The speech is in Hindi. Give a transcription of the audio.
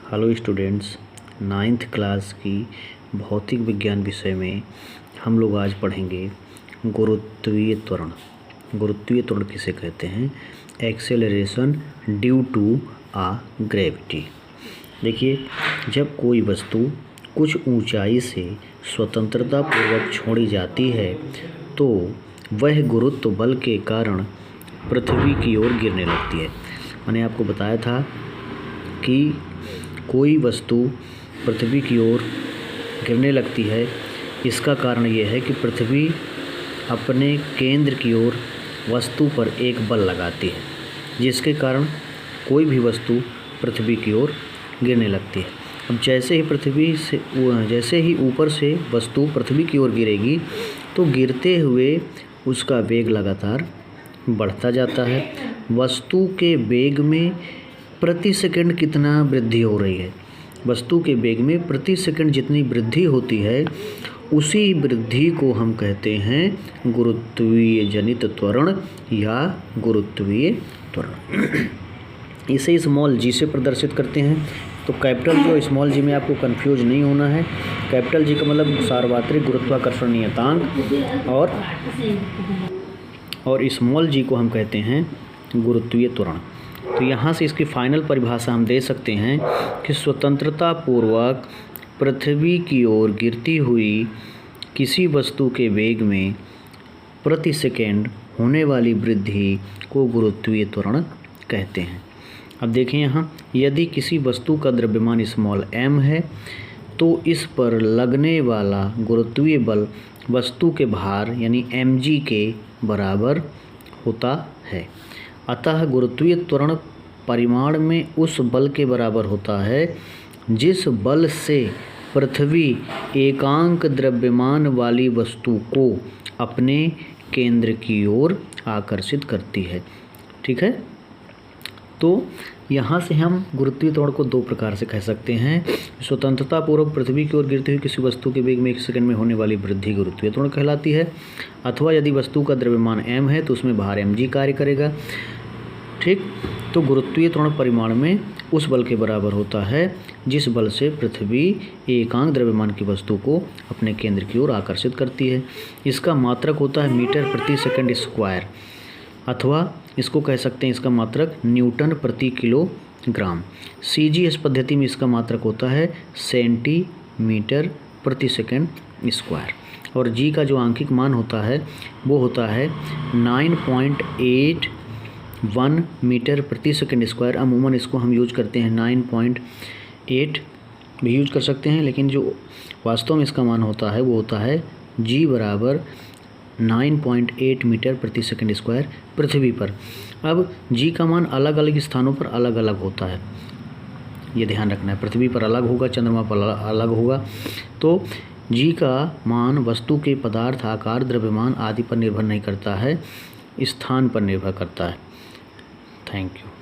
हेलो स्टूडेंट्स, 9th क्लास की भौतिक विज्ञान विषय में हम लोग आज पढ़ेंगे गुरुत्वीय त्वरण। गुरुत्वीय त्वरण किसे कहते हैं? Acceleration due to a gravity. देखिए, जब कोई वस्तु कुछ ऊंचाई से स्वतंत्रता पूर्वक छोड़ी जाती है तो वह गुरुत्व बल के कारण पृथ्वी की ओर गिरने लगती है। मैंने आपको बताया था कि कोई वस्तु पृथ्वी की ओर गिरने लगती है, इसका कारण ये है कि पृथ्वी अपने केंद्र की ओर वस्तु पर एक बल लगाती है, जिसके कारण कोई भी वस्तु पृथ्वी की ओर गिरने लगती है। अब जैसे ही ऊपर से वस्तु पृथ्वी की ओर गिरेगी तो गिरते हुए उसका वेग लगातार बढ़ता जाता है। वस्तु के वेग में प्रति सेकंड कितना वृद्धि हो रही है? वस्तु के वेग में प्रति सेकंड जितनी वृद्धि होती है, उसी वृद्धि को हम कहते हैं गुरुत्वीय जनित त्वरण या गुरुत्वीय त्वरण। इसे स्मॉल जी से प्रदर्शित करते हैं। तो कैपिटल जी और स्मॉल जी में आपको कंफ्यूज नहीं होना है। कैपिटल जी का मतलब सार्वत्रिक गुरुत्वाकर्षण नियतांक और स्मॉल जी को हम कहते हैं गुरुत्वीय त्वरण। तो यहाँ से इसकी फाइनल परिभाषा हम दे सकते हैं कि स्वतंत्रता पूर्वक पृथ्वी की ओर गिरती हुई किसी वस्तु के वेग में प्रति सेकंड होने वाली वृद्धि को गुरुत्वीय त्वरण कहते हैं। अब देखें यहाँ, यदि किसी वस्तु का द्रव्यमान स्मॉल m है तो इस पर लगने वाला गुरुत्वीय बल वस्तु के भार यानी mg के बराबर होता है। अतः गुरुत्वीय त्वरण परिमाण में उस बल के बराबर होता है जिस बल से पृथ्वी एकांक द्रव्यमान वाली वस्तु को अपने केंद्र की ओर आकर्षित करती है। ठीक है, तो यहाँ से हम गुरुत्वीय त्वरण को दो प्रकार से कह सकते हैं। स्वतंत्रता पूर्वक पृथ्वी की ओर गिरती हुई किसी वस्तु के वेग में 1 सेकंड में होने वाली वृद्धि गुरुत्वीय त्वरण कहलाती है। अथवा यदि वस्तु का द्रव्यमान m है तो उसमें भार mg कार्य करेगा। ठीक, तो गुरुत्वीय त्वरण परिमाण में उस बल के बराबर होता है जिस बल से पृथ्वी एकांक द्रव्यमान की वस्तु को अपने केंद्र की ओर आकर्षित करती है। इसका मात्रक होता है मीटर प्रति सेकंड स्क्वायर, अथवा इसको कह सकते हैं इसका मात्रक न्यूटन प्रति किलोग्राम। CGS पद्धति में इसका मात्रक होता है सेंटीमीटर प्रति सेकंड स्क्वायर। और G का जो आंकिक मान होता है वो होता है 9.81 मीटर प्रति सेकंड स्क्वायर। अमूमन इसको हम यूज करते हैं 9.8 भी यूज कर सकते हैं, लेकिन जो वास्तव में इसका मान होता है वो होता है G बराबर 9.8 मीटर प्रति सेकंड स्क्वायर पृथ्वी पर। अब G का मान अलग अलग स्थानों पर अलग अलग होता है, ये ध्यान रखना है। पृथ्वी पर अलग होगा, चंद्रमा पर अलग होगा। तो G का मान वस्तु के पदार्थ, आकार, द्रव्यमान आदि पर निर्भर नहीं करता है, स्थान पर निर्भर करता है। Thank you.